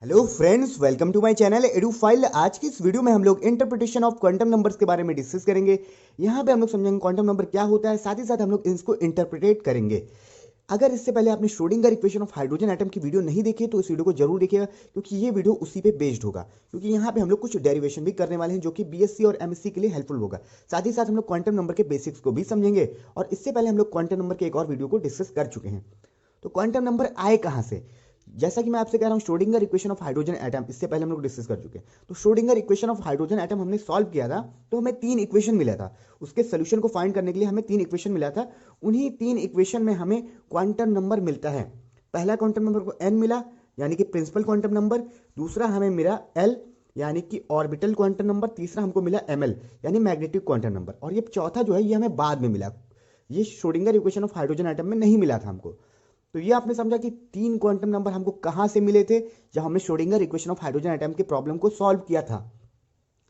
Hello friends, welcome to my channel Edufile. आज की इस वीडियो में हम लोग इंटरप्रिटेशन ऑफ क्वांटम नंबर्स के बारे में डिस्कस करेंगे। यहाँ पे हम लोग समझेंगे क्वांटम नंबर क्या होता है, साथ ही साथ हम लोग इसको इंटरप्रिटेट करेंगे। अगर इससे पहले आपने Schrodinger equation of hydrogen atom की वीडियो नहीं देखी है तो इस वीडियो को जरूर देखिएगा, क्योंकि ये वीडियो उसी पे बेस्ड होगा। क्योंकि यहाँ पे हम लोग कुछ डेरिवेशन भी करने वाले हैं जो कि बीएससी और एमएससी के लिए हेल्पफुल होगा। साथ ही साथ हम लोग क्वांटम नंबर के बेसिक्स को भी समझेंगे, और इससे पहले हम लोग क्वांटम नंबर के एक और वीडियो को डिस्कस कर चुके हैं। तो क्वांटम नंबर आए कहाँ से? जैसा कि मैं आपसे कह रहा हूं, Schrodinger equation of hydrogen atom इससे पहले हम लोग डिस्कस कर चुके हैं। तो Schrodinger equation of hydrogen atom हमने सॉल्व किया था, तो हमें तीन इक्वेशन मिला था। उसके सोल्यूशन को फाइंड करने के लिए हमें तीन इक्वेशन मिला था। उन्हीं तीन इक्वेशन में हमें क्वांटम नंबर मिलता है। पहला क्वांटम नंबर को एन मिला, यानी कि प्रिंसिपल क्वांटम नंबर। दूसरा हमें मिला एल, यानी कि ऑर्बिटल क्वांटम नंबर। तीसरा हमको मिला एम एल, यानी मैग्नेटिक क्वांटम नंबर। और ये चौथा जो है ये हमें बाद में मिला। ये Schrodinger equation of hydrogen atom में नहीं मिला था हमको। तो ये आपने समझा कि तीन क्वांटम नंबर हमको कहां से मिले थे, जब हमने Schrodinger equation of hydrogen atom के प्रॉब्लम को सॉल्व किया था।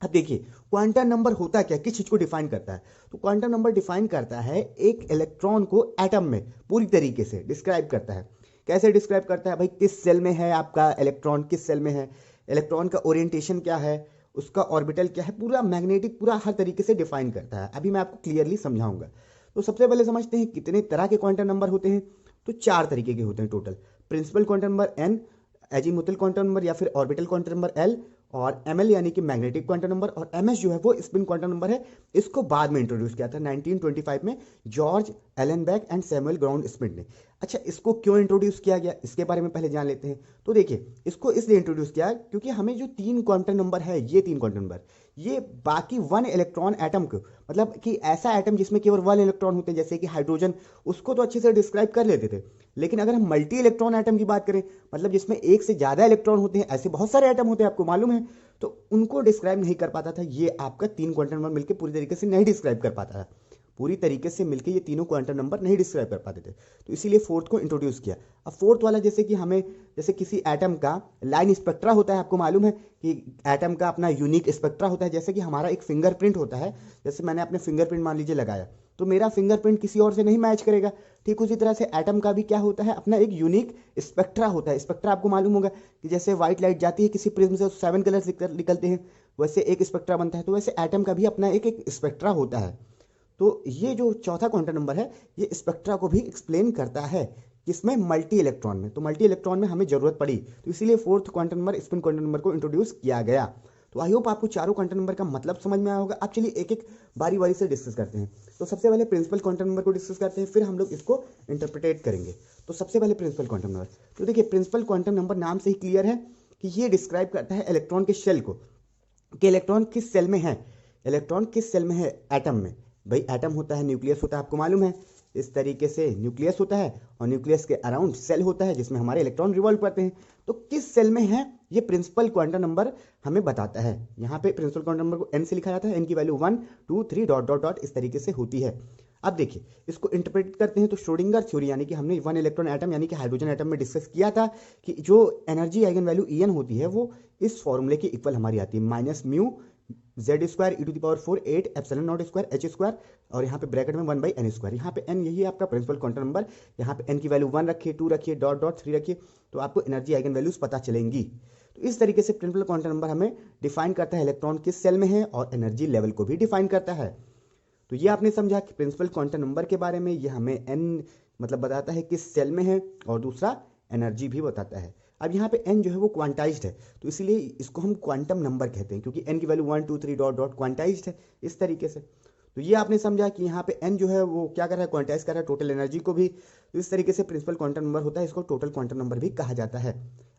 अब देखिए, क्वांटम नंबर होता क्या, किस चीज को डिफाइन करता है? तो क्वांटम नंबर डिफाइन करता है एक इलेक्ट्रॉन को एटम में पूरी तरीके से डिस्क्राइब करता है। कैसे डिस्क्राइब करता है भाई? किस सेल में है आपका इलेक्ट्रॉन, किस सेल में है, इलेक्ट्रॉन का ओरिएंटेशन क्या है, उसका ऑर्बिटल क्या है, पूरा मैग्नेटिक, पूरा हर तरीके से डिफाइन करता है। अभी मैं आपको क्लियरली समझाऊंगा। तो सबसे पहले समझते हैं कितने तरह के क्वांटम नंबर होते हैं। तो चार तरीके के होते हैं total. Principal quantum number n, azimuthal quantum number या फिर ऑर्बिटल क्वांटम नंबर एल, और एम एल यानी कि मैग्नेटिक क्वांटम नंबर, और एम एस जो है वो स्पिन क्वांटम नंबर है। इसको बाद में इंट्रोड्यूस किया था 1925 में George Uhlenbeck and Samuel Goudsmit ने। अच्छा, इसको क्यों इंट्रोड्यूस किया गया, इसके बारे में पहले जान लेते हैं। तो देखिए, इसको इसलिए इंट्रोड्यूस किया क्योंकि हमें जो तीन क्वांटम नंबर है, ये तीन क्वांटम नंबर, ये बाकी वन इलेक्ट्रॉन एटम को, मतलब कि ऐसा एटम जिसमें केवल वन इलेक्ट्रॉन होते हैं, जैसे कि हाइड्रोजन, उसको तो अच्छे से डिस्क्राइब कर लेते थे। लेकिन अगर हम मल्टी इलेक्ट्रॉन एटम की बात करें, मतलब जिसमें एक से ज्यादा इलेक्ट्रॉन होते हैं, ऐसे बहुत सारे एटम होते हैं, आपको मालूम है, तो उनको डिस्क्राइब नहीं कर पाता था। ये आपका तीन क्वांटम नंबर मिलकर पूरी तरीके से नहीं डिस्क्राइब कर पाता था। पूरी तरीके से मिलकर ये तीनों क्वांटम नंबर नहीं डिस्क्राइब कर पाते थे। तो इसीलिए फोर्थ को इंट्रोड्यूस किया। अब फोर्थ वाला, जैसे कि हमें, जैसे किसी एटम का लाइन स्पेक्ट्रा होता है, आपको मालूम है कि एटम का अपना यूनिक स्पेक्ट्रा होता है। जैसे कि हमारा एक फिंगरप्रिंट होता है, जैसे मैंने अपने फिंगरप्रिंट मान लीजिए लगाया, तो मेरा फिंगरप्रिंट किसी और से नहीं मैच करेगा। ठीक उसी तरह से एटम का भी क्या होता है, अपना एक यूनिक स्पेक्ट्रा होता है। स्पेक्ट्रा आपको मालूम होगा कि जैसे व्हाइट लाइट जाती है किसी प्रिज्म से, 7 कलर्स निकलते हैं, वैसे एक स्पेक्ट्रा बनता है। तो वैसे एटम का भी अपना एक स्पेक्ट्रा होता है। तो ये जो चौथा क्वांटम नंबर है, ये स्पेक्ट्रा को भी एक्सप्लेन करता है, किसमें? मल्टी इलेक्ट्रॉन में। तो मल्टी इलेक्ट्रॉन में हमें जरूरत पड़ी, तो इसीलिए fourth quantum number, spin quantum number को इंट्रोड्यूस किया गया। तो आई होप आपको चारों क्वांटम नंबर का मतलब समझ में आया होगा। अब चलिए एक एक बारी बारी से डिस्कस करते हैं। तो सबसे पहले प्रिंसिपल क्वांटम नंबर को डिस्कस करते हैं, फिर हम लोग इसको इंटरप्रिटेट करेंगे। तो सबसे पहले प्रिंसिपल क्वांटम नंबर। तो देखिए, प्रिंसिपल क्वांटम नंबर नाम से ही क्लियर है कि ये डिस्क्राइब करता है इलेक्ट्रॉन के शेल को, कि इलेक्ट्रॉन किस सेल में है, इलेक्ट्रॉन किस सेल में है एटम में। भाई एटम होता है, न्यूक्लियस होता है, आपको मालूम है। इस तरीके से न्यूक्लियस होता है, और न्यूक्लियस के अराउंड सेल होता है जिसमें हमारे इलेक्ट्रॉन रिवॉल्व करते हैं। तो किस सेल में है, ये प्रिंसिपल क्वांटम नंबर हमें बताता है। यहाँ पे प्रिंसिपल क्वांटम नंबर को एन से लिखा जाता है। एन की वैल्यू 1 2 3 डॉट डॉट डॉट इस तरीके से होती है। अब देखिए, इसको इंटरप्रेट करते हैं। तो श्रोडिंगर थ्योरी, यानी कि हमने वन इलेक्ट्रॉन एटम यानी कि हाइड्रोजन एटम में डिस्कस किया था कि जो एनर्जी आइगन वैल्यू En होती है, वो इस फॉर्मूले के इक्वल हमारी आती है, minus mu z square e to the power 4 8 epsilon nought square h square, और यहाँ पे ब्रैकेट में 1 बाई एन स्क्वायर। यहाँ पे एन यही है आपका प्रिंसिपल क्वांटम नंबर। यहाँ पे एन की वैल्यू 1 रखिए, 2 रखिए, डॉट डॉट 3 रखिए, तो आपको एनर्जी आइगन वैल्यूज पता चलेंगी। तो इस तरीके से प्रिंसिपल क्वांटम नंबर हमें डिफाइन करता है इलेक्ट्रॉन किस सेल में है, और एनर्जी लेवल को भी डिफाइन करता है। तो ये आपने समझा कि प्रिंसिपल क्वांटम नंबर के बारे में, ये हमें एन मतलब बताता है किस सेल में है, और दूसरा एनर्जी भी बताता है। अब यहाँ पे एन जो है वो क्वांटाइज्ड है, तो इसीलिए इसको हम क्वांटम नंबर कहते हैं, क्योंकि एन की वैल्यू 1 2 3 डॉट डॉट क्वांटाइज्ड है इस तरीके से। तो ये आपने समझा कि यहाँ पे एन जो है वो क्या कर रहा है, क्वांटाइज कर रहा है टोटल एनर्जी को भी। तो इस तरीके से प्रिंसिपल क्वांटम नंबर होता है, इसको टोटल क्वांटम नंबर भी कहा जाता है।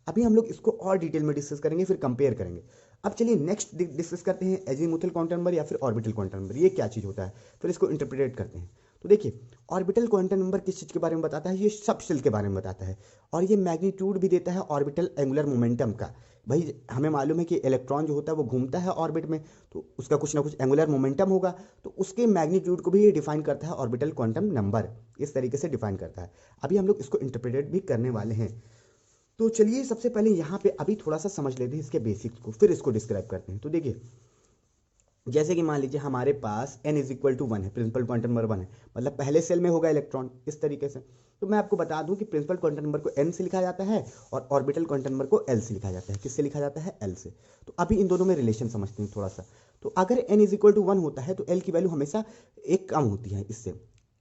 अभी हम लोग इसको और डिटेल में डिस्कस करेंगे, फिर कंपेयर करेंगे। अब चलिए नेक्स्ट डिस्कस करते हैं एजीमुथल क्वांटम नंबर या फिर ऑर्बिटल क्वांटम नंबर, ये क्या चीज़ होता है, फिर इसको इंटरप्रेट करते हैं। तो देखिए, ऑर्बिटल क्वांटम नंबर किस चीज़ के बारे में बताता है, ये सब सेल के बारे में बताता है, और ये मैग्नीट्यूड भी देता है ऑर्बिटल एंगुलर मोमेंटम का। भाई हमें मालूम है कि इलेक्ट्रॉन जो होता है वो घूमता है ऑर्बिट में, तो उसका कुछ ना कुछ एंगुलर मोमेंटम होगा, तो उसके मैग्नीट्यूड को भी ये डिफाइन करता है ऑर्बिटल क्वांटम नंबर, इस तरीके से डिफाइन करता है। अभी हम लोग इसको इंटरप्रेट भी करने वाले हैं। तो चलिए सबसे पहले यहाँ पे अभी थोड़ा सा समझ लेते हैं इसके बेसिक्स को, फिर इसको डिस्क्राइब करते हैं। तो देखिए, जैसे कि मान लीजिए हमारे पास n इज इक्वल टू 1 है, प्रिंसिपल क्वांटम नंबर 1 है, मतलब पहले सेल में होगा इलेक्ट्रॉन इस तरीके से। तो मैं आपको बता दूं कि प्रिंसिपल क्वांटम नंबर को n से लिखा जाता है और ऑर्बिटल क्वांटम नंबर को l से लिखा जाता है। किससे लिखा जाता है? l से। तो अभी इन दोनों में रिलेशन समझते हैं थोड़ा सा। तो अगर n इज इक्वल टू 1 होता है तो l की वैल्यू हमेशा एक कम होती है इससे।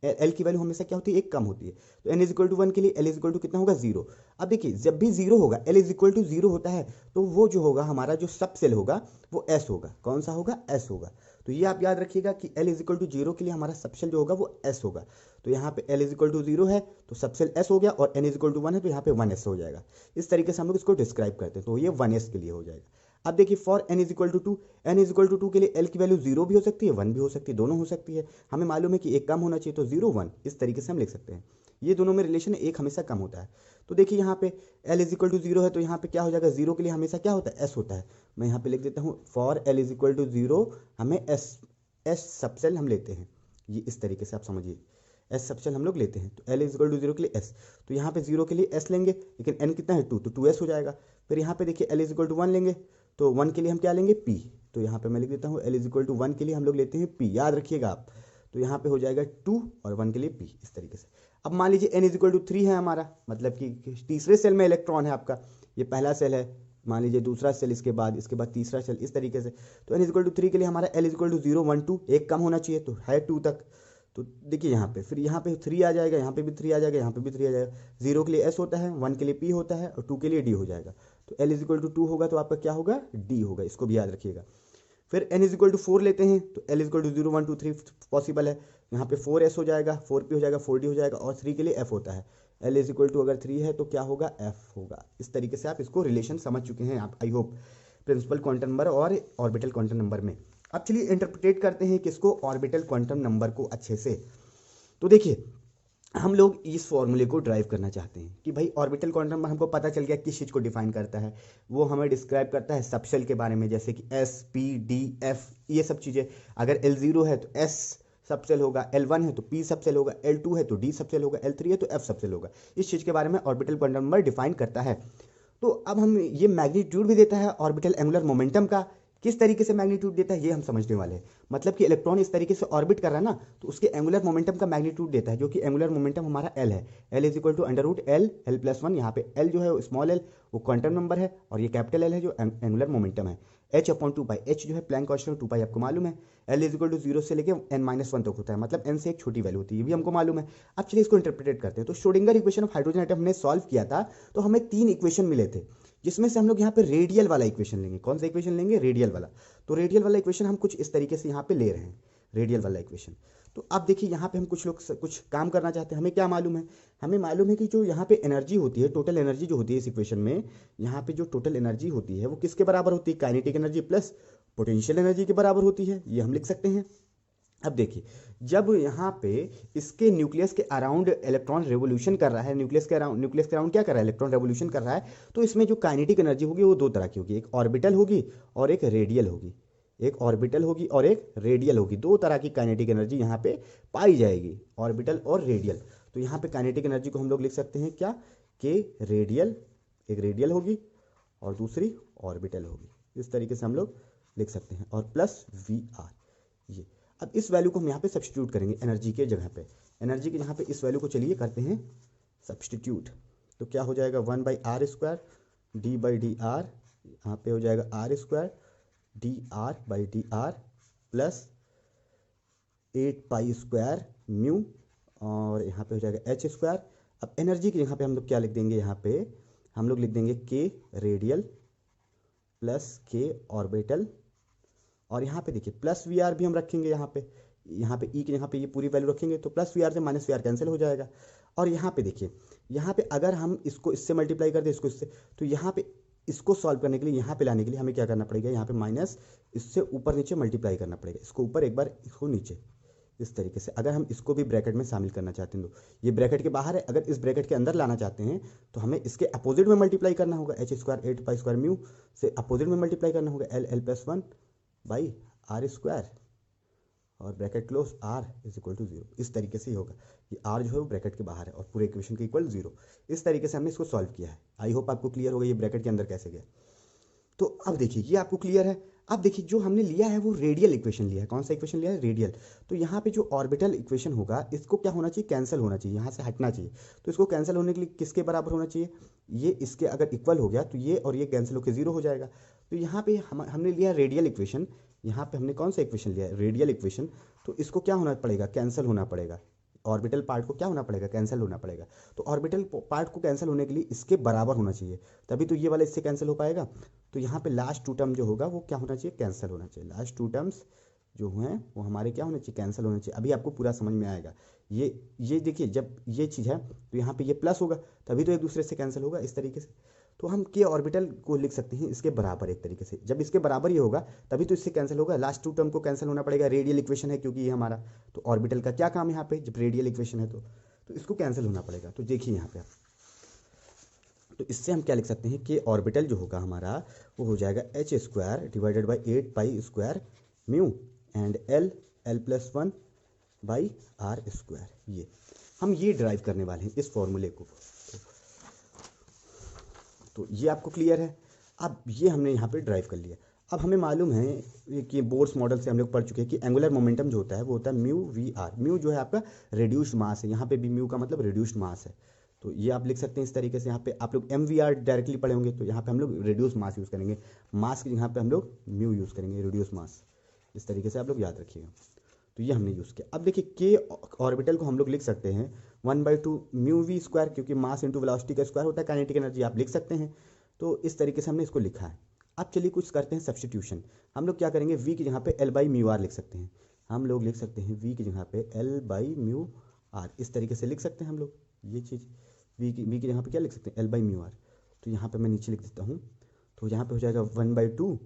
एल की वैल्यू हमेशा क्या होती है? एक कम होती है। तो n इज इक्वल टू 1 के लिए l इज इक्वल टू कितना होगा? 0। अब देखिए जब भी 0 होगा, l इज इक्वल टू 0 होता है, तो वो जो होगा हमारा जो सब सेल होगा वो s होगा। कौन सा होगा? s होगा। तो ये आप याद रखिएगा कि l इज इक्वल टू 0 के लिए हमारा सबसेल जो होगा वो s होगा। तो यहाँ पे l इज इक्वल टू 0 है तो सबसेल s हो गया, और n इज इक्वल टू 1 है तो यहाँ पे 1s हो जाएगा। इस तरीके से हम लोग इसको डिस्क्राइब करते हैं। तो ये 1s के लिए हो जाएगा। अब देखिए for n is equal to 2, n is equal to 2 के लिए l की वैल्यू 0 भी हो सकती है, 1 भी हो सकती है, दोनों हो सकती है। हमें मालूम है कि एक कम होना चाहिए, तो 0 1 इस तरीके से हम लिख सकते हैं। ये दोनों में रिलेशन है, एक हमेशा कम होता है। तो देखिए यहाँ पे l इज इक्वल टू 0 है तो यहाँ पे क्या हो जाएगा? 0 के लिए हमेशा क्या होता है? s होता है। मैं यहाँ पे लिख देता हूँ for l is equal to 0, हमें s सबसेल हम लेते हैं। ये इस तरीके से आप समझिए, एस सबसेल हम लोग लेते हैं। तो एल इज इक्वल टू 0 के लिए एस, तो यहाँ पे 0 के लिए एस लेंगे, लेकिन एन कितना है? 2, तो 2s हो जाएगा। फिर यहाँ पे देखिए एल इज इक्वल टू 1 लेंगे, तो 1 के लिए हम क्या लेंगे? p। तो यहाँ पे मैं लिख देता हूँ एल इज इक्वल टू 1 के लिए हम लोग लेते हैं p, याद रखिएगा आप। तो यहाँ पे हो जाएगा 2 और 1 के लिए p, इस तरीके से। अब मान लीजिए n इज इक्वल टू 3 है हमारा, मतलब कि तीसरे सेल में इलेक्ट्रॉन है आपका, ये पहला सेल है, मान लीजिए दूसरा सेल, इसके बाद तीसरा सेल, इस तरीके से। तो n इज इक्वल टू 3 के लिए हमारा l इज इक्वल टू 0 1 2, एक कम होना चाहिए तो है 2 तक। तो देखिए यहाँ पे फिर यहाँ पे 3 आ जाएगा, यहाँ पे भी 3 आ जाएगा, यहाँ पे भी 3 आ जाएगा। 0 के लिए s होता है, 1 के लिए p होता है और 2 के लिए d हो जाएगा। तो l इज इक्वल टू 2 होगा तो आपका क्या होगा? d होगा, इसको भी याद रखिएगा। फिर n इज इक्वल टू 4 लेते हैं तो l is equal to 0 1 2 3 possible है, यहाँ पे 4s हो जाएगा, 4p हो जाएगा, 4d हो जाएगा, और 3 के लिए f होता है। l इज इक्वल टू अगर 3 है तो क्या होगा? f होगा। इस तरीके से आप इसको रिलेशन समझ चुके हैं आप, I hope, principal quantum number और ऑर्बिटल क्वांटम नंबर में। अब चलिए इंटरप्रिटेट करते हैं किसको? ऑर्बिटल क्वांटम नंबर को अच्छे से। तो देखिए हम लोग इस फॉर्मूले को ड्राइव करना चाहते हैं कि भाई ऑर्बिटल क्वांटम नंबर हमको पता चल गया किस चीज़ को डिफाइन करता है। वो हमें डिस्क्राइब करता है सबसेल के बारे में, जैसे कि s p d f, ये सब चीज़ें। अगर l0 है तो s सबसेल होगा, l1 है तो p सबसेल होगा, l2 है तो d सबसेल होगा, l3 है तो f सबसेल होगा। इस चीज़ के बारे में ऑर्बिटल क्वांटम नंबर डिफाइन करता है। तो अब हम ये मैग्नीट्यूड भी देता है ऑर्बिटल एंगुलर मोमेंटम का। किस तरीके से मैग्नीट्यूड देता है ये हम समझने वाले हैं। मतलब कि इलेक्ट्रॉन इस तरीके से ऑर्बिट कर रहा है ना, तो उसके एंगुलर मोमेंटम का मैग्नीट्यूड देता है, जो कि एंगुलर मोमेंटम हमारा एल है। L is equal to under root L, L plus 1। यहाँ पे एल जो है स्मॉल एल वो क्वांटम नंबर है, और ये कैपिटल एल है जो एंगुलर मोमेंटम है। एच अपॉन 2 पाई, एच जो है प्लैंक कांस्टेंट, 2 पाई आपको मालूम है। एल इज इक्वल टू 0 से लेके n-1 तक होता है, मतलब n से एक छोटी वैल्यू होती है, ये भी हमको मालूम है। अब चलिए इसको इंटरप्रेट करते हैं। तो Schrodinger equation of hydrogen atom हमने सॉल्व किया था, तो हमें 3 इक्वेशन मिले थे, जिसमें से हम लोग यहाँ पे रेडियल वाला इक्वेशन लेंगे। कौन सा इक्वेशन लेंगे? रेडियल वाला। तो रेडियल वाला इक्वेशन हम कुछ इस तरीके से यहाँ पे ले रहे हैं, रेडियल वाला इक्वेशन। तो अब देखिए यहाँ पे हम कुछ काम करना चाहते हैं। हमें क्या मालूम है? हमें मालूम है कि जो यहाँ पे एनर्जी होती है, टोटल एनर्जी जो होती है इस इक्वेशन में, यहाँ पे जो टोटल एनर्जी होती है वो किसके बराबर होती है? Kinetic energy plus potential energy के बराबर होती है। ये हम लिख सकते हैं। अब देखिए जब यहाँ पे इसके न्यूक्लियस के अराउंड इलेक्ट्रॉन रेवोल्यूशन कर रहा है, न्यूक्लियस के अराउंड क्या कर रहा है? इलेक्ट्रॉन रेवोल्यूशन कर रहा है, तो इसमें जो काइनेटिक एनर्जी होगी वो 2 तरह की होगी, एक ऑर्बिटल होगी और एक रेडियल होगी। एक ऑर्बिटल होगी और एक रेडियल होगी, 2 तरह की काइनेटिक एनर्जी यहाँ पे पाई जाएगी, ऑर्बिटल और रेडियल। तो यहाँ पे काइनेटिक एनर्जी को हम लोग लिख सकते हैं क्या? कि रेडियल, एक रेडियल होगी और दूसरी ऑर्बिटल होगी, इस तरीके से हम लोग लिख सकते हैं, और प्लस VR ये। अब इस वैल्यू को हम यहाँ पे सब्सटीट्यूट करेंगे एनर्जी के जगह पे, एनर्जी के यहाँ पे इस वैल्यू को चलिए करते हैं सब्सटीट्यूट। तो क्या हो जाएगा? 1/r² d/dr, यहाँ पे हो जाएगा r² dr/dr प्लस 8π² म्यू, और यहाँ पे हो जाएगा h²। अब एनर्जी के यहाँ पे हम लोग क्या लिख देंगे? यहाँ पे हम लोग लिख देंगे k radial plus k orbital, और यहाँ पे देखिए प्लस VR भी हम रखेंगे यहाँ पे E के यहाँ पे ये पूरी वैल्यू रखेंगे, तो प्लस VR से माइनस VR कैंसिल हो जाएगा। और यहाँ पे देखिए, यहाँ पे अगर हम इसको इससे मल्टीप्लाई कर दें, इसको इससे, तो यहाँ पे इसको सॉल्व करने के लिए, यहाँ पे लाने के लिए हमें क्या करना पड़ेगा? यहाँ पे माइनस इससे ऊपर नीचे मल्टीप्लाई करना पड़ेगा, इसको ऊपर एक बार, इसको नीचे, इस तरीके से। अगर हम इसको भी ब्रैकेट में शामिल करना चाहते हैं तो ये ब्रैकेट के बाहर है, अगर इस ब्रैकेट के अंदर लाना चाहते हैं तो हमें इसके अपोजिट में मल्टीप्लाई करना होगा, h² 8π² म्यू से अपोजिट में मल्टीप्लाई करना होगा, l प्लस 1/r², और bracket close, r is equal to 0। इस तरीके से ही होगा, ये r जो है वो ब्रैकेट के बाहर है और पूरे इक्वेशन के इक्वल 0। इस तरीके से हमने इसको सॉल्व किया है। आई होप आपको क्लियर होगा ये ब्रैकेट के अंदर कैसे गया। तो अब देखिए ये आपको क्लियर है। अब देखिए जो हमने लिया है वो रेडियल इक्वेशन लिया है। कौन सा इक्वेशन लिया है? रेडियल। तो यहाँ पे जो ऑर्बिटल इक्वेशन होगा इसको क्या होना चाहिए? कैंसिल होना चाहिए, यहाँ से हटना चाहिए। तो इसको कैंसिल होने के लिए किसके बराबर होना चाहिए? ये इसके अगर इक्वल हो गया तो ये और ये कैंसिल होकर जीरो हो जाएगा। तो यहाँ पे हमने लिया रेडियल इक्वेशन, यहाँ पे हमने कौन सा इक्वेशन लिया है? Radial equation. तो इसको क्या होना पड़ेगा? कैंसिल होना पड़ेगा। ऑर्बिटल पार्ट को क्या होना पड़ेगा? कैंसिल होना पड़ेगा। तो ऑर्बिटल पार्ट को कैंसिल होने के लिए इसके बराबर होना चाहिए, तभी तो ये वाला इससे कैंसिल हो पाएगा। तो यहाँ पे लास्ट टू टर्म जो होगा वो क्या होना चाहिए? कैंसिल होना चाहिए। लास्ट टू टर्म्स जो हैं वो हमारे क्या होने चाहिए? कैंसिल होना चाहिए। अभी आपको पूरा समझ में आएगा। ये देखिए, जब ये चीज़ है तो यहाँ पे ये प्लस होगा, तभी तो एक दूसरे से कैंसिल होगा इस तरीके से। तो हम के ऑर्बिटल को लिख सकते हैं इसके बराबर एक तरीके से। जब इसके बराबर ये होगा तभी तो इससे कैंसिल होगा। लास्ट टू टर्म को कैंसिल होना पड़ेगा। रेडियल इक्वेशन है क्योंकि ये हमारा, तो ऑर्बिटल का क्या काम यहाँ पे? जब रेडियल इक्वेशन है तो इसको कैंसिल होना पड़ेगा। तो देखिए यहाँ पे, तो इससे हम क्या लिख सकते हैं कि ऑर्बिटल जो होगा हमारा वो हो जाएगा H square divided by 8 pi square mu and L L plus 1 by R square. ये हम ये ड्राइव करने वाले हैं इस फॉर्मूले को। तो ये आपको क्लियर है। अब ये हमने यहाँ पे ड्राइव कर लिया। अब हमें मालूम है कि बोर्स मॉडल से हम लोग पढ़ चुके हैं कि एंगुलर मोमेंटम जो होता है वो होता है म्यू वी आर। म्यू जो है आपका रिड्यूस्ड मास है, यहाँ पे भी म्यू का मतलब रिड्यूस्ड मास है। तो ये आप लिख सकते हैं इस तरीके से। यहाँ पे आप लोग एम वी आर डायरेक्टली पढ़े होंगे, तो यहाँ पे हम लोग रिड्यूस मास यूज़ करेंगे। मास के यहाँ पे हम लोग म्यू यूज़ करेंगे, रिड्यूस मास। इस तरीके से आप लोग याद रखिएगा। तो ये हमने यूज़ किया। अब देखिए के ऑर्बिटल को हम लोग लिख सकते हैं 1/2 म्यू वी स्क्वायर, क्योंकि मास इंटू वेलोसिटी का स्क्वायर होता है काइनेटिक एनर्जी, आप लिख सकते हैं। तो इस तरीके से हमने इसको लिखा है। अब चलिए कुछ करते हैं सब्स्टिट्यूशन। हम लोग क्या करेंगे? वी की जगह पे एल बाई म्यू आर लिख सकते हैं। हम लोग लिख सकते हैं वी की जगह पे एल बाई म्यू आर, इस तरीके से लिख सकते हैं हम लोग ये चीज़। वी की जगह पे क्या लिख सकते हैं? L by mu R. तो यहाँ पे मैं नीचे लिख देता हूँ। तो यहाँ पे हो जाएगा 1/2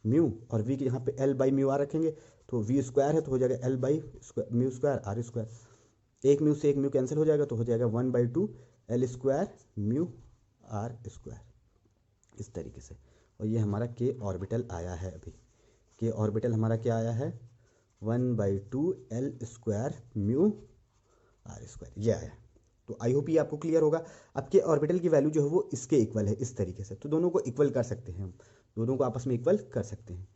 म्यू, और वी की जगह पे एल बाई म्यू आर रखेंगे तो वी स्क्वायर है तो हो जाएगा L by mu square R square. एक म्यू से एक म्यू कैंसिल हो जाएगा तो हो जाएगा 1/2 L square mu R square, इस तरीके से। और ये हमारा के ऑर्बिटल आया है। अभी के ऑर्बिटल हमारा क्या आया है? 1/2 L square mu R square, ये आया। तो आई होप ये आपको क्लियर होगा। अब के ऑर्बिटल की वैल्यू जो है वो इसके इक्वल है, इस तरीके से। तो दोनों को इक्वल कर सकते हैं हम, दोनों को आपस में इक्वल कर सकते हैं।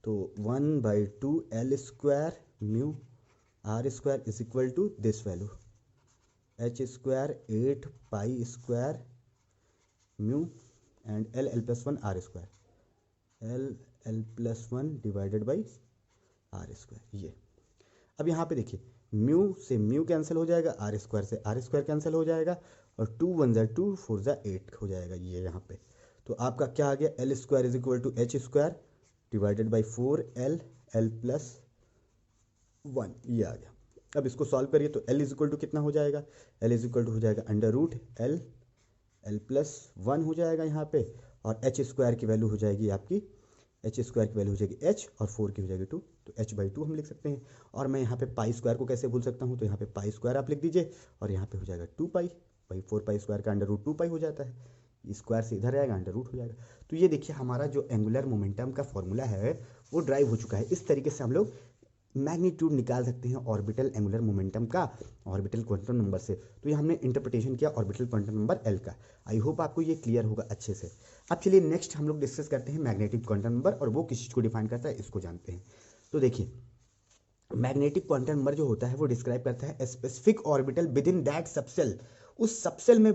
तो 1/2 L square mu R square is equal to this value H square 8 pi square mu and L plus 1 R square, L plus 1 divided by R square. ये अब यहाँ पे देखिए, म्यू से म्यू कैंसिल हो जाएगा, आर स्क्वायर से are square cancel हो जाएगा, और 2 1 ज़ा 2 4 ज़ा 8 हो जाएगा ये यहाँ पे। तो आपका क्या आ गया? L square is equal to H square divided by 4 L L plus 1, ये आ गया। अब इसको सॉल्व करिए तो एल इज इक्वल टू कितना हो जाएगा? एल इज इक्वल टू हो जाएगा under root L L plus 1 हो जाएगा यहाँ पे, और एच स्क्वायर की वैल्यू हो जाएगी आपकी, एच स्क्वायर की वैल्यू हो जाएगी एच, और 4 की हो जाएगी 2, तो h/2 हम लिख सकते हैं। और मैं यहाँ पे पाई स्क्वायर को कैसे भूल सकता हूँ? तो यहाँ पे पाई स्क्वायर आप लिख दीजिए, और यहाँ पे हो जाएगा 2 पाई, वही 4 पाई स्क्वायर का अंडर रूट 2 पाई हो जाता है। स्क्वायर से इधर आएगा, अंडर रूट हो जाएगा। तो ये देखिए हमारा जो एंगुलर मोमेंटम का फॉर्मूला है वो ड्राइव हो चुका है। इस तरीके से हम लोग मैग्नीट्यूड निकाल सकते हैं ऑर्बिटल एंगुलर मोमेंटम का ऑर्बिटल क्वांटम नंबर से। तो ये हमने इंटरप्रिटेशन किया ऑर्बिटल क्वांटम नंबर एल का। आई होप आपको ये क्लियर होगा अच्छे से। अब चलिए नेक्स्ट हम लोग डिस्कस करते हैं मैग्नेटिक क्वांटम नंबर, और वो किस चीज़ को डिफाइन करता है इसको जानते हैं। तो देखिए मैग्नेटिक क्वांटम नंबर जो होता है वो डिस्क्राइब करता है specific orbital with in that subshell. उस सबसेल में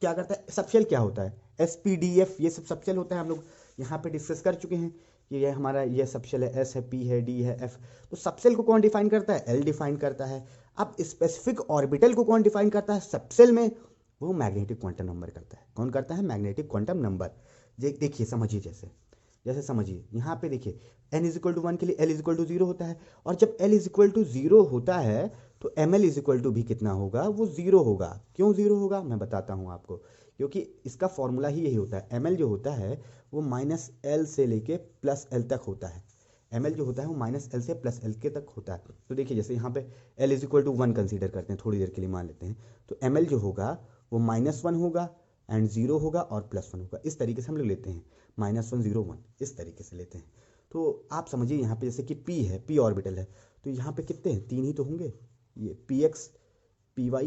क्या करता है? सबसेल क्या होता है? SPDF, ये सब सबसेल होता है। हम लोग यहाँ पे डिस्कस कर चुके हैं कि ये हमारा ये सबसेल है, S है, P है, D है, F। तो सबसेल को कौन डिफाइन करता है? L डिफाइन करता है। अब स्पेसिफिक ऑर्बिटल को कौन डिफाइन करता है सबसेल में? वो मैग्नेटिक क्वांटम नंबर करता है। कौन करता है? Magnetic quantum number. देखिए समझिए, जैसे समझिए यहाँ पे देखिए n इज इक्वल टू 1 के लिए L इज इक्वल टू 0 होता है, और जब L इज इक्वल टू 0 होता है तो ML इज इक्वल टू भी कितना होगा? वो 0 होगा। क्यों 0 होगा? मैं बताता हूँ आपको। क्योंकि इसका फॉर्मूला ही यही होता है। ML जो होता है वो -L से लेके +L तक होता है। ML जो होता है वो -L से +L के तक होता है। तो देखिए जैसे यहाँ पे L is equal to 1 consider करते हैं, थोड़ी देर के लिए मान लेते हैं। तो ML जो होगा वो -1 होगा एंड 0 होगा और +1 होगा। इस तरीके से हम लोग लेते हैं, -1 0 1, इस तरीके से लेते हैं। तो आप समझिए यहाँ पे जैसे कि P है, P ऑर्बिटल है, तो यहाँ पे कितने हैं? 3 ही तो होंगे। ये PX PY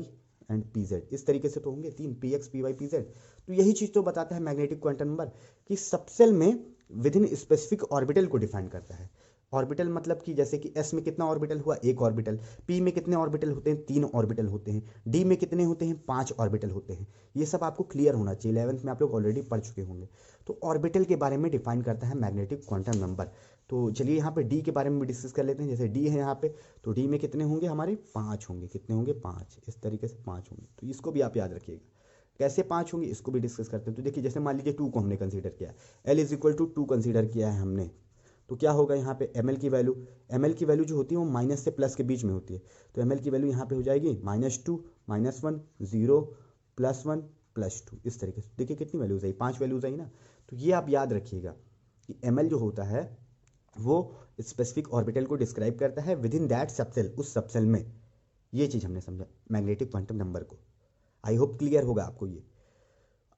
एंड PZ, इस तरीके से तो होंगे 3, PX PY PZ। तो यही चीज़ तो बताता है मैग्नेटिक क्वांटम नंबर कि सबसेल में विद इन स्पेसिफिक ऑर्बिटल को डिफाइन करता है। ऑर्बिटल मतलब कि जैसे कि एस में कितना ऑर्बिटल हुआ, एक ऑर्बिटल। पी में कितने ऑर्बिटल होते हैं, 3 ऑर्बिटल होते हैं। डी में कितने होते हैं, 5 ऑर्बिटल होते हैं। ये सब आपको क्लियर होना चाहिए, 11th में आप लोग ऑलरेडी पढ़ चुके होंगे। तो ऑर्बिटल के बारे में डिफाइन करता है मैग्नेटिक क्वांटम नंबर। तो चलिए यहाँ पे डी के बारे में भी डिस्कस कर लेते हैं। जैसे डी है यहाँ पे, तो डी में कितने होंगे हमारे, 5 होंगे। कितने होंगे, 5। इस तरीके से 5 होंगे। तो इसको भी आप याद रखिएगा, कैसे 5 होंगे इसको भी डिस्कस करते हैं। तो देखिए जैसे मान लीजिए 2 को हमने कंसीडर किया, L is equal to 2 consider किया है हमने, तो क्या होगा यहाँ पे एम एल की वैल्यू जो होती है वो माइनस से प्लस के बीच में होती है। तो एम एल की वैल्यू यहाँ पे हो जाएगी -2 -1 0 +1 +2। इस तरीके से देखिए कितनी वैल्यूज आई, 5 वैल्यूज आई ना। तो ये आप याद रखिएगा कि एम एल जो होता है वो स्पेसिफिक ऑर्बिटल को डिस्क्राइब करता है विद इन दैट सबसेल, उस सबसेल में। ये चीज़ हमने समझा मैग्नेटिक क्वांटम नंबर को। आई होप क्लियर होगा आपको ये।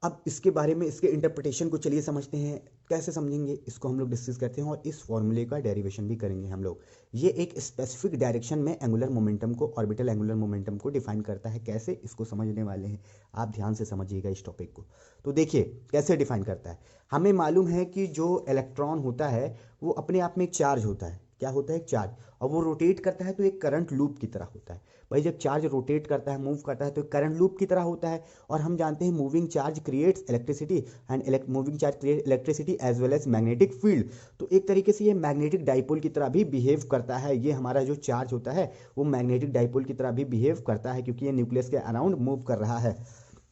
अब इसके बारे में, इसके इंटरप्रिटेशन को चलिए समझते हैं। कैसे समझेंगे इसको हम लोग डिस्कस करते हैं, और इस फॉर्मूले का डेरिवेशन भी करेंगे हम लोग। ये एक स्पेसिफिक डायरेक्शन में एंगुलर मोमेंटम को, ऑर्बिटल एंगुलर मोमेंटम को डिफाइन करता है। कैसे, इसको समझने वाले हैं, आप ध्यान से समझिएगा इस टॉपिक को। तो देखिए कैसे डिफाइन करता है। हमें मालूम है कि जो इलेक्ट्रॉन होता है वो अपने आप में एक चार्ज होता है। क्या होता है, एक चार्ज, और वो रोटेट करता है तो एक करंट लूप की तरह होता है। भाई जब चार्ज रोटेट करता है, मूव करता है, तो एक करंट लूप की तरह होता है। और हम जानते हैं moving charge creates electricity, and moving charge create electricity as well as magnetic field. तो एक तरीके से ये मैग्नेटिक डाइपोल की तरह भी बिहेव करता है। ये हमारा जो चार्ज होता है वो मैग्नेटिक डाइपोल की तरह भी बिहेव करता है, क्योंकि ये न्यूक्लियस के अराउंड मूव कर रहा है।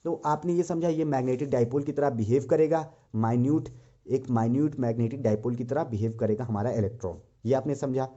तो आपने ये समझा, ये मैग्नेटिक डाइपोल की तरह बिहेव करेगा, एक माइन्यूट मैग्नेटिक डाइपोल की तरह बिहेव करेगा हमारा इलेक्ट्रॉन। ये आपने समझा।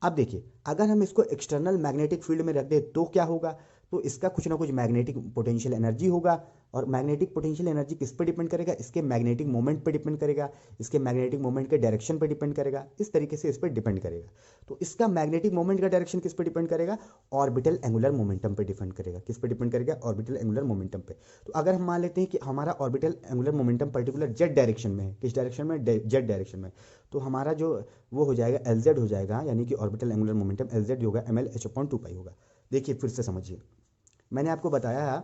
अब देखिए अगर हम इसको एक्सटर्नल मैग्नेटिक फील्ड में रख दें तो क्या होगा, तो इसका कुछ ना कुछ मैग्नेटिक पोटेंशियल एनर्जी होगा। और मैग्नेटिक पोटेंशियल एनर्जी किस पर डिपेंड करेगा, इसके मैग्नेटिक मोमेंट पर डिपेंड करेगा, इसके मैग्नेटिक मोमेंट के डायरेक्शन पर डिपेंड करेगा। इस तरीके से इस पर डिपेंड करेगा। तो इसका मैग्नेटिक मोमेंट का डायरेक्शन किस पर डिपेंड करेगा, ऑर्बिटल एंगुलर मोमेंटम पर डिपेंड करेगा। किस पर डिपेंड करेगा, ऑर्बिटल एंगुलर मोमेंटम पे। तो अगर हम मान लेते हैं कि हमारा orbital angular momentum particular Z direction में है, किस डायरेक्शन में, जेड डायरेक्शन में, तो हमारा जो वो हो जाएगा LZ हो जाएगा, यानी कि ऑर्बिटल एंगुलर मोमेंटम LZ होगा, ml/2π होगा। देखिए फिर से समझिए, मैंने आपको बताया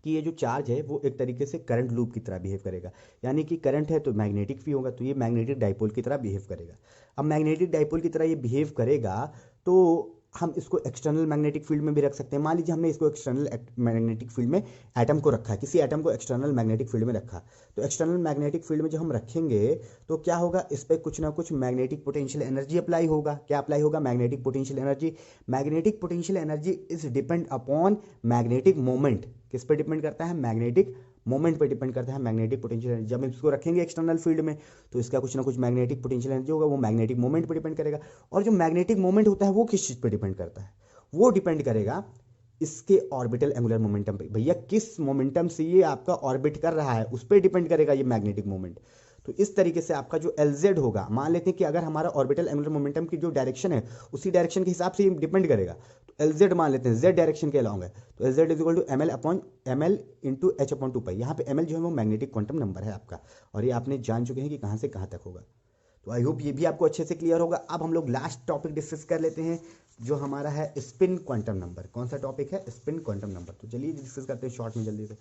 कि ये जो चार्ज है वो एक तरीके से करंट लूप की तरह बिहेव करेगा। यानी कि करंट है तो मैग्नेटिक भी होगा, तो ये मैग्नेटिक डाइपोल की तरह बिहेव करेगा। अब मैग्नेटिक डाइपोल की तरह ये बिहेव करेगा तो हम इसको एक्सटर्नल मैग्नेटिक फील्ड में भी रख सकते हैं। मान लीजिए हमने इसको एक्सटर्नल मैग्नेटिक फील्ड में एटम को रखा है, किसी एटम को एक्सटर्नल मैग्नेटिक फील्ड में रखा, तो एक्सटर्नल मैग्नेटिक फील्ड में जो हम रखेंगे तो क्या होगा, इस पर कुछ ना कुछ मैग्नेटिक पोटेंशियल एनर्जी अप्लाई होगा। क्या अप्लाई होगा, magnetic potential energy. Magnetic potential energy is depend upon magnetic moment. किस पर डिपेंड करता है, मैग्नेटिक मोमेंट पर डिपेंड करता है मैग्नेटिक पोटेंशियल एनर्जी। जब हम इसको रखेंगे एक्सटर्नल फील्ड में तो इसका कुछ ना कुछ मैग्नेटिक पोटेंशियल एनर्जी होगा, वो मैग्नेटिक मोमेंट पर डिपेंड करेगा। और जो मैग्नेटिक मोमेंट होता है वो किस चीज़ पर डिपेंड करता है, वो डिपेंड करेगा इसके ऑर्बिटल एंगुलर मोमेंटम पे। भैया किस मोमेंटम से ये आपका ऑर्बिट कर रहा है उस पर डिपेंड करेगा ये मैग्नेटिक मोमेंट। तो इस तरीके से आपका जो LZ होगा, मान लेते हैं कि अगर हमारा ऑर्बिटल एंगुलर मोमेंटम की जो डायरेक्शन है उसी डायरेक्शन के हिसाब से ये डिपेंड करेगा। तो LZ मान लेते हैं Z डायरेक्शन के अलाउंग है, तो LZ is equal to ml into h/2π। यहाँ पे ml जो है वो मैग्नेटिक क्वांटम नंबर है आपका, और ये आपने जान चुके हैं कि कहाँ से कहाँ तक होगा। तो आई होप ये भी आपको अच्छे से क्लियर होगा। अब हम लोग लास्ट टॉपिक डिस्कस कर लेते हैं जो हमारा है स्पिन क्वांटम नंबर। कौन सा टॉपिक है, स्पिन क्वांटम नंबर। तो चलिए डिस्कस करते हैं शॉर्ट में जल्दी से।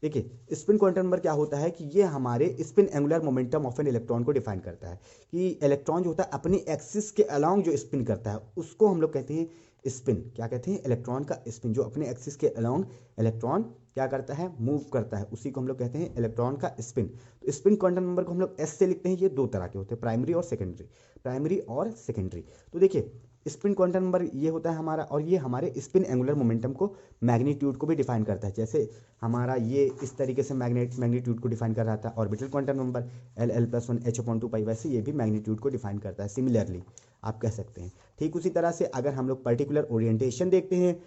देखिए स्पिन क्वांटम नंबर क्या होता है कि ये हमारे spin angular momentum of an electron को डिफाइन करता है। कि इलेक्ट्रॉन जो होता है अपनी एक्सिस के अलाउंग जो स्पिन करता है उसको हम लोग कहते हैं स्पिन। क्या कहते हैं, इलेक्ट्रॉन का स्पिन। जो अपने एक्सिस के अलाउंग इलेक्ट्रॉन क्या करता है, मूव करता है, उसी को हम लोग कहते हैं इलेक्ट्रॉन का स्पिन। तो स्पिन क्वांटम नंबर को हम लोग S से लिखते हैं। ये 2 तरह के होते हैं, प्राइमरी और सेकेंडरी। प्राइमरी और सेकेंडरी। तो देखिए स्पिन क्वांटम नंबर ये होता है हमारा, और ये हमारे स्पिन एंगुलर मोमेंटम को, मैग्नीट्यूड को भी डिफाइन करता है। जैसे हमारा ये इस तरीके से मैग्नीट्यूड को डिफाइन कर रहा था orbital quantum number LL+1 h/2π, वैसे ये भी मैग्नीट्यूड को डिफाइन करता है। सिमिलरली आप कह सकते हैं। ठीक उसी तरह से अगर हम लोग पर्टिकुलर ओरिएंटेशन देखते हैं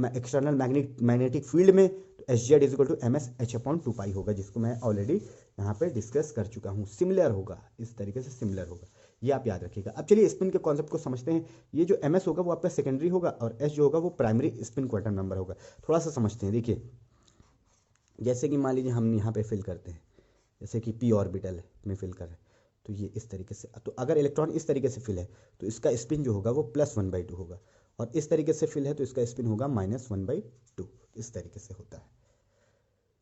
एक्सटर्नल मैग्नेटिक फील्ड में, तो SZ is equal to MS h/2π होगा, जिसको मैं ऑलरेडी यहाँ पे डिस्कस कर चुका हूँ। सिमिलर होगा, इस तरीके से सिमिलर होगा, ये आप याद रखिएगा। अब चलिए स्पिन के कॉन्सेप्ट को समझते हैं। ये जो MS होगा वो आपका सेकेंडरी होगा, और S जो होगा वो प्राइमरी स्पिन क्वांटम नंबर होगा। थोड़ा सा समझते हैं। देखिए जैसे कि मान लीजिए हम यहाँ पे फिल करते हैं, जैसे कि p ऑर्बिटल में फिल कर रहे हैं, तो ये इस तरीके से। तो अगर इलेक्ट्रॉन इस तरीके से फिल है तो इसका स्पिन जो होगा वो +1/2 होगा, और इस तरीके से फिल है तो इसका स्पिन होगा -1/2। इस तरीके से होता है।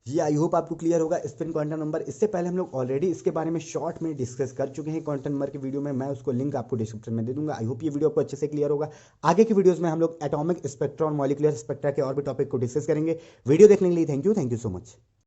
ये आई होप आपको क्लियर होगा स्पिन क्वांटम नंबर। इससे पहले हम लोग ऑलरेडी इसके बारे में शॉर्ट में डिस्कस कर चुके हैं क्वांटम नंबर की वीडियो में, मैं उसको लिंक आपको डिस्क्रिप्शन में दे दूंगा। आई होप ये वीडियो आपको अच्छे से क्लियर होगा। आगे की वीडियोस में हम लोग एटॉमिक स्पेक्ट्रा और मॉलिक्यूलर स्पेक्ट्रा के और भी टॉपिक को डिस्कस करेंगे। वीडियो देखने के लिए थैंक यू सो मच।